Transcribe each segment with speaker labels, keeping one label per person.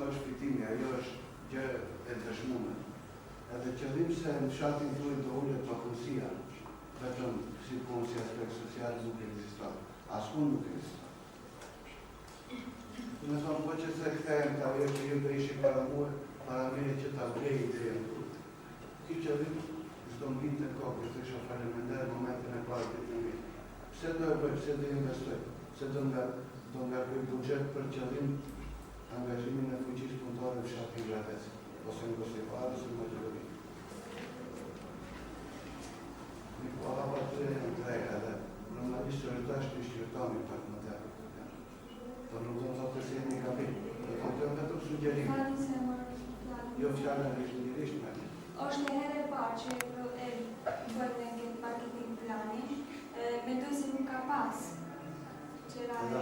Speaker 1: është fitimi, ajo është gjë e dëshmuar. Edhe qëllimi se në fshatin tuaj do ulet papunësia, vetëm si punë si aspekt social nuk ekziston. Askund nuk ekziston. Me thonë, po që se kthehem ka ajo që ju do ishi para mire që ta vlej idejën tuaj. Ky qëllim s'do mbinte në kokë, se isha faleminderit në momentin e parë të filmit. Pse do e bëj, pse do investoj, pse do ngarkoj buxhet për qëllim angazhimin e fuqisë punëtore në fshatin Gradec, ose në Gostikare, ose në Maqedoni. Po hapa të e në treja edhe, normalisht që rëtash të shqirtoni pak më të. Por nuk do të thotë se jeni gabim. Do të thotë vetëm sugjerim. Jo fjala rishtirisht me.
Speaker 2: Është e herë e parë që e bëjmë në marketing planin, mendoj se nuk ka pas qërave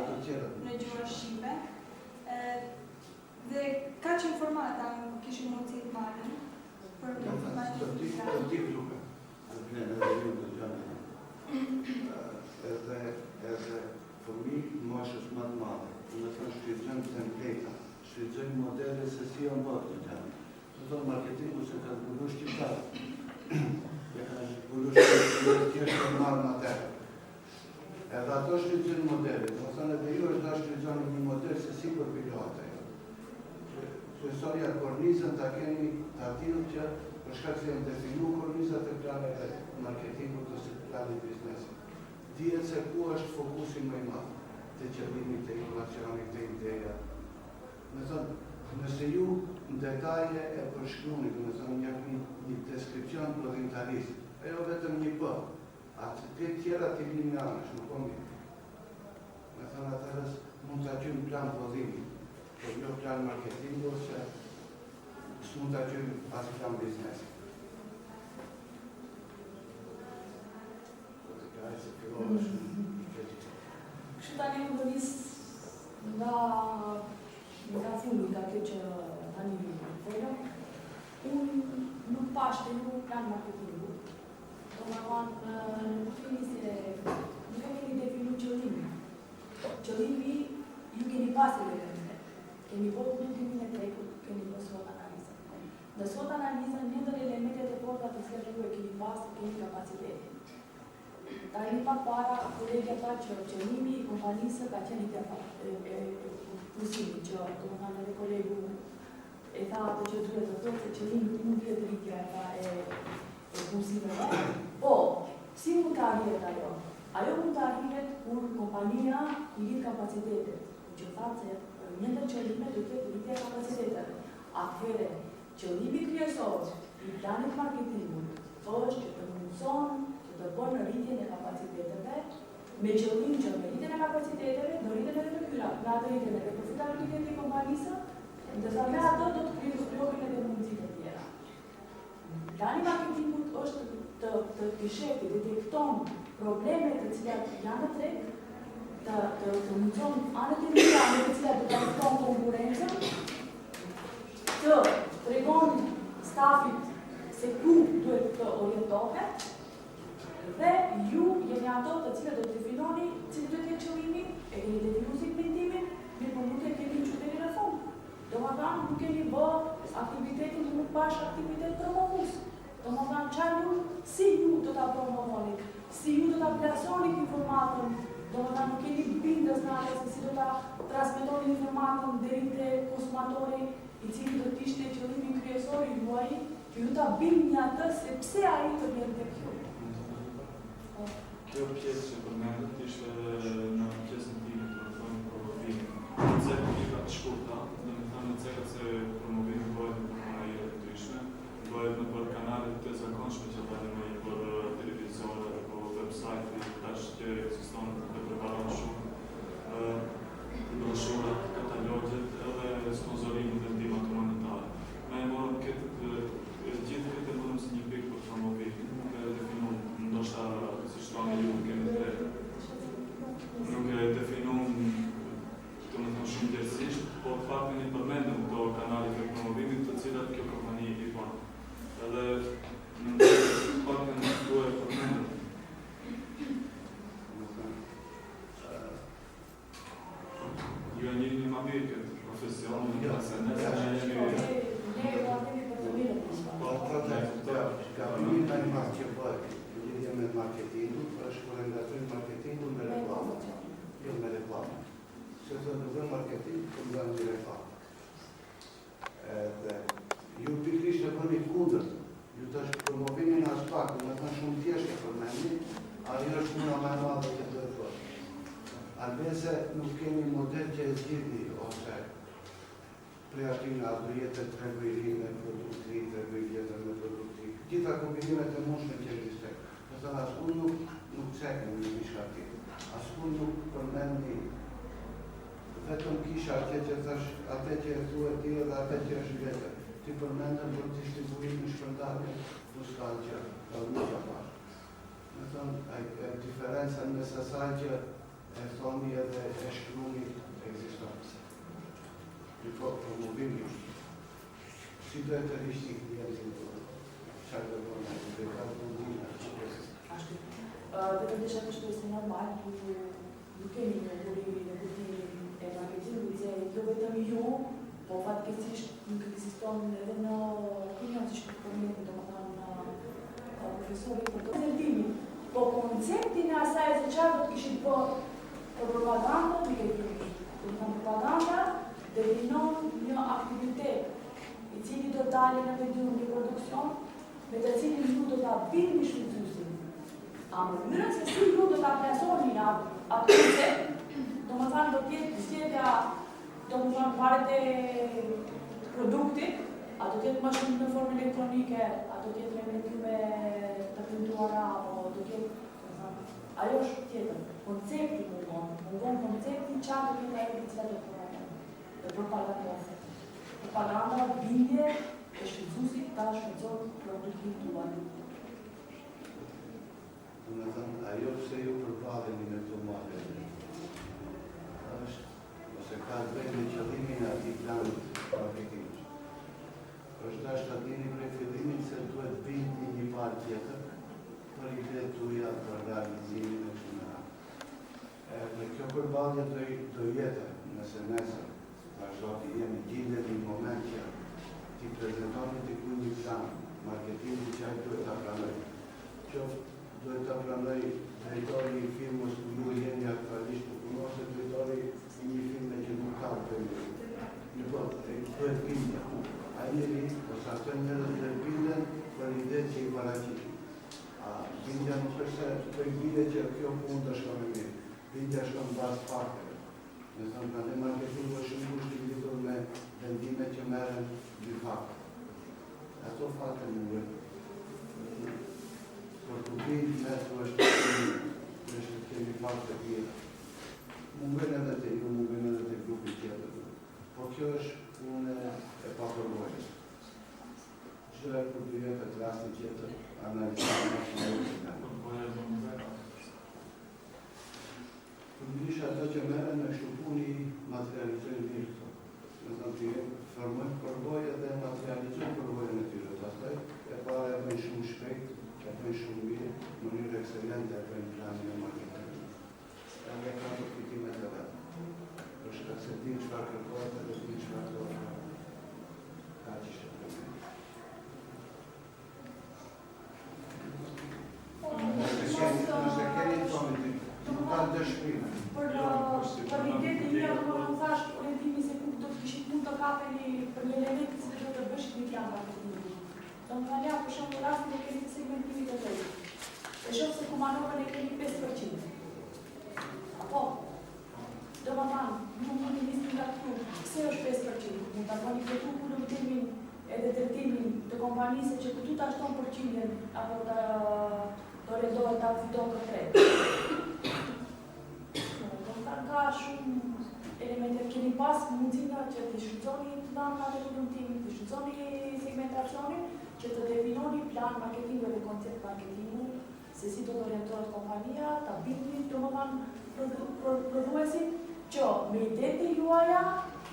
Speaker 2: në gjuhën shqipe. Dhe ka që informata në kishë mundësi të marrin për marketing planin.
Speaker 1: Të tip duke. Edhe fëmi moshës më të madhe. Në të shfrytëzojmë templeta, shfrytëzojmë modele se si janë bërë të gjanë. Të thonë marketingu se ka zbulu shqiptarë. Ka zbulu shqiptarë tjeshtë të marë në atërë. Edhe ato shfrytëzojnë modele. Të thonë edhe ju është da shfrytëzojnë një model se si përpilohet ajo. Profesoria kornizën ta keni të atilë që për shkak se janë definu kornizat e planeve marketingut ose planit biznesit. Dihet se ku është fokusi më i madh të qëllimit të inovacionit të ideja. Me thonë, nëse ju në detaje e përshkruni, me thonë një deskripcion prodhimtarisë, ajo vetëm një bë, atë të tjera të vini nga anësh, nuk po mirë. Me thonë, atërës mund të gjymë plan prodhimi, por jo plan marketingu, ose s'mund të gjymë as plan biznesi.
Speaker 3: Kështu tani më bënis nga funi, nga kjo që tani folëm, unë nuk pashte ju plan marketingu. Do më thonë, nuk keni definu qëllimi. Qëllimi ju keni pasë elemente. Keni bërë ndutimin e trekut, keni bërë SWOT analizën. Në SWOT analizën, një ndër elementet e forta të cilat ju e keni pasë, keni kapacitetin. Tani pak para, kolegja tha që qëllimi i kompanisë ka qenë i punësimit, që do më thanë edhe kolegu e tha atë që duhet të thotë se qëllimi nuk mund të jetë rritja e punësimeve. Po, si mund të arrihet ajo? Ajo mund të arrihet kur kompania i rrit kapacitetet, që thatë se një ndër qëllimet do të jetë rritja e kapaciteteve. Atëherë, qëllimi kryesor i planit marketingut është që të mundëson të bërë në rritjen e kapaciteteve, me qëllim që me rritjen e kapaciteteve, do rritjen edhe të kyra, me atë rritjen edhe profitabilitet e kompanisë, ndërsa me ato do të kryohen edhe mundësit e tjera. Plani marketingut është të shefti, detekton problemet të cilat janë në treg, të mundëson anët e mira të cilat të detekton konkurencën, të tregon stafit se ku duhet të orientohet, dhe ju jeni ato të cilët do të definoni cilë do të jetë qëllimi, e keni definu segmentimin, mirë po nuk e keni qytetin e fund. Do më thanë, nuk keni bë aktivitetin të nuk pash aktivitet promovus. Do më thanë, qarë ju, si ju do të promovoni, si ju do të plasonit informatën, do më thanë, nuk keni bindës në atë, se si do të transmitoni informatën deri te konsumatori, i cili do të ishte qëllimi kryesor i juaj, që ju të bindni atë se pse ai të vjen tek ju.
Speaker 4: Kjo pjesë që përmendët ishte në pjesën time të thonë promovimi. Në cekat të shkurta, dhe me thënë në cekat se promovimi bëhet në përkanajere të tyshme, bëhet në për kanalet të zakonshme që bëhet në për televizore apo website tash që ekziston dhe përbaron shumë broshurat, katalogjet edhe sponsorimit dhe ndimat humanitare. Ne e morëm gjithë këtë morëm si një pikë për promovimin, nuk e definum ndoshta si shtonë ju kemi të nuk e definum të më thënë shumë gjërësisht, po faktin i përmendëm këto kanalit e promovimit të cilat kjo kompani i banë. Edhe në faktin të e përmendëm. Ju e një ma mirë këtë profesion, SNS,
Speaker 3: Ne avem pătrămire pe spate.
Speaker 1: Ca primit mai mari ce văd, lidie me marketingul, și cu legături marketingul me reclamă. Eu me reclamă. Și să dovem marketing, cum dăm de reclamă. Eu pigliște până kudër. Eu też promovimi na spaku, na tam shumë thjeshtë për mendje, ajo është puna më e madhe që do të thotë. Albese nuk kemi model që e zgjidhni ose prej aty nga do jetë treguj ri me produkt ri, treguj tjetër me produkt ri. Gjitha kombinimet e mundshme që ekzistojnë. Do të thonë askull nuk cekën në kisha aty. Askull nuk përmendi vetëm kisha atje që thash, atë që e thua ti edhe atë që është vetëm. Ti përmendën për distribuim në shpërndarje fuskal që nuk ka pas. Me thënë, diferenca mes asaj që e thoni edhe e shkruni ekziston. Po, promovimi. Si do të rishti klientin çfarë do të bëjë? Do të bëjë
Speaker 3: Ashtu. Dhe vedesh atë që është normal, nuk kemi negocimin e marketingului, jo vetëm ju, po fatkeqësisht nuk ekziston edhe në opinion si shkëpërmjetin, domethënë profesorit për të vendimi. Po konceptin e asaj se çfarë do të kishit bërë për propagandën, nuk e di. Domethënë propaganda definon një aktivitet i cili do dalë në vendin një produksion me të cilin ju do ta bini shfrytëzuesin. A mënyra se si ju do ta plasoni atë koncept, domethënë do të jetë zgjedhja domethënë varet e produktit, a do të jetë më shumë në formë elektronike, a do të jetë me mediume të printuara, apo do të jetë, domethënë, ajo është tjetër. Koncepti mungon koncepti çfarë do të jetë ajo që do të propagandon. Propaganda bindje e shfrytëzuesit ta shfrytëzon produktin tuaj.
Speaker 1: Domethënë, ajo pse ju përballeni me këto modele është ose ka të bëjë me qëllimin e atij planit marketingu. Është dashur të dini prej fillimit se duhet bindi një palë tjetër për idetë tuaja për realizimin e kësaj mënyre. Dhe kjo përballje do jetë nëse nesër vazhdo të jemi gjendje në një moment që ti prezentoni diku një plan marketingu që ai duhet ta pranojë. Që duhet ta pranojë drejtori i firmës ku ju jeni aktualisht ose drejtori i një firme që nuk ka të bëjë. Duhet bindja. Ai njeri ose ato njerëz që binden për idetë që i paraqitin. Bindja nuk është se të binde që kjo punë të shkojë mirë. Bindja shkon bazë fakteve. Me thënë ka dhe marketingu është shumë kushti lidhur me vendime që merren dy fakte. Ato fakte mungën. Por të bindë mesu është të kemi fakte tjera. Mungën edhe të ju, mungën edhe të grupi tjetër. Po kjo është punë e papërgojës. Çdo e kur të jetë të rastin tjetër, analizojmë Përmërish ato që merren me kështu puni materializojnë mirë këto. Me thënë të formojnë përbojë dhe materializojnë përbojën e tyre. Pastaj e para e bëjnë shumë shpejt, e bëjnë shumë mirë, në mënyrë ekselente e bëjnë planin e marketingit. Edhe kanë përfitimet e vetë. Për shkak se dinë çfarë kërkohet edhe dinë çfarë do ka që shkëpërmeni. Nëse keni të tonë nuk kanë dëshpime.
Speaker 3: Për ide të një, më thash orientimi se ku do të kishit mund të kapeni për një element që do të bëshit një plan marketingu. Do më thalja, për shumë të rastin e keni të segmentimit e tëjtë. E shumë se ku manovën e keni 5%. Apo? Do më thanë, nuk më një nisë nga këtu, pse është 5%? Mund të bëni këtu kulumtimin edhe drejtimin të kompanisë që këtu të ashton përqindjen apo të redohet të afidon këtë ka shumë elemente keni pas mundësina që të shfrytëzoni të dhënat e kulumtimit, të shfrytëzoni segmentacionin, që të definoni plan marketingu dhe koncept marketingu, se si do të orientohet kompania, ta bindni domethënë prodhuesin që me idetë juaja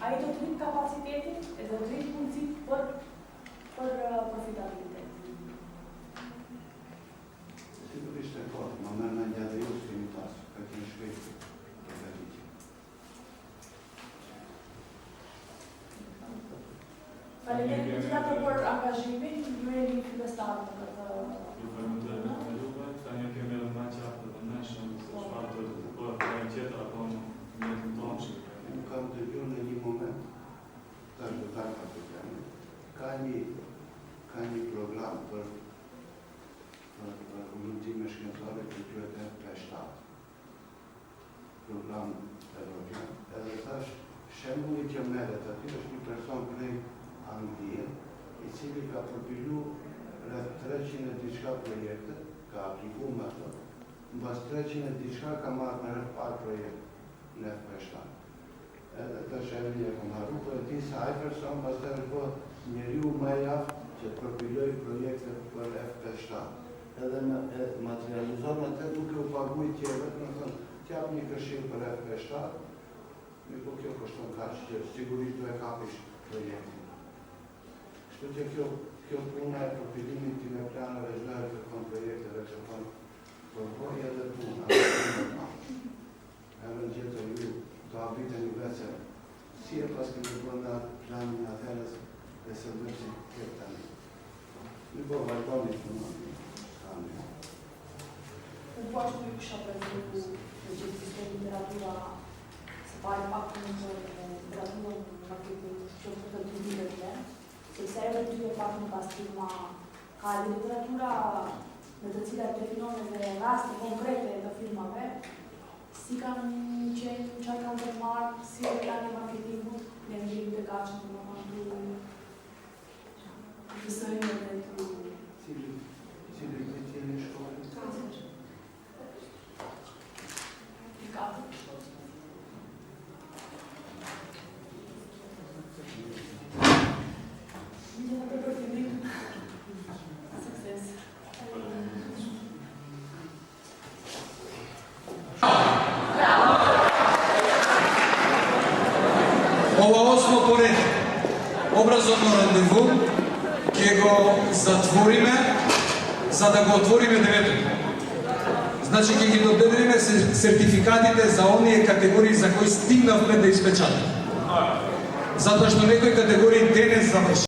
Speaker 3: ai do të rrit kapacitetin e do të rrit mundësit për profitabilitet.
Speaker 1: Sigurisht e ka, më merr mendja dhe ju s'keni pas, ka keni shpejt.
Speaker 3: Faleminderit gjithatë për angazhimin, ju jeni fytestarë në këtë.
Speaker 4: Ju falenderoj me juve, tani kemi edhe më qartë dhe neshëm se çfarë do të bëhet për një tjetër apo në jetën tonë që
Speaker 1: Unë kam dëgjuar në një moment, tash do ta kapitoj. Ka një program për udhëtime shkencore që quhet FP7. Program evropian. Edhe tash shembulli që merret aty është një person prej Anglie, i cili ka përpilu rreth 300 e diçka projekte, ka aplikuar me ato. Mbas 300 e diçka ka marrë me rreth par projekt në FP7. Edhe të shembull e kam harru, po e di se ai person pastaj është bërë njeriu më i aftë që të përpiloj projekte për FP7. Edhe materializon atë duke u paguar tjerë, do të thonë, t'jap një këshill për FP7, mirë po kjo kushton kaq që sigurisht do e kapish projektin. Kështu që kjo puna e përpilimit të planeve zhërë të kon projekteve që kon përvoj edhe puna. Edhe gjithë ju do abite një vece si e pas këmë bënda planin atërës dhe se vërë këtë tani. Në po vajtoni puna.
Speaker 3: Unë po ashtu ju kësha prezentu në gjithë të literatura se pare pak të në literaturën në këtë që të të vitetve, sepse edhe të e pak në pastima ka literatura në të cilat definon edhe raste konkrete të filmave, si kanë qenë, që kanë të marë, si e janë e marketingu, në njërim të gachën të më mandu, të sërinë dhe të...
Speaker 1: Cili në shkollë?
Speaker 3: I katë. Gjithë të përfinim. Sukses.
Speaker 5: Ова 8 поред образовно рандеву ќе го затвориме за да го отвориме 9. Значи ќе ги доделиме сертификатите за оние категории за кои стигнавме да испечатаме. Затоа што некои категории денес заврши.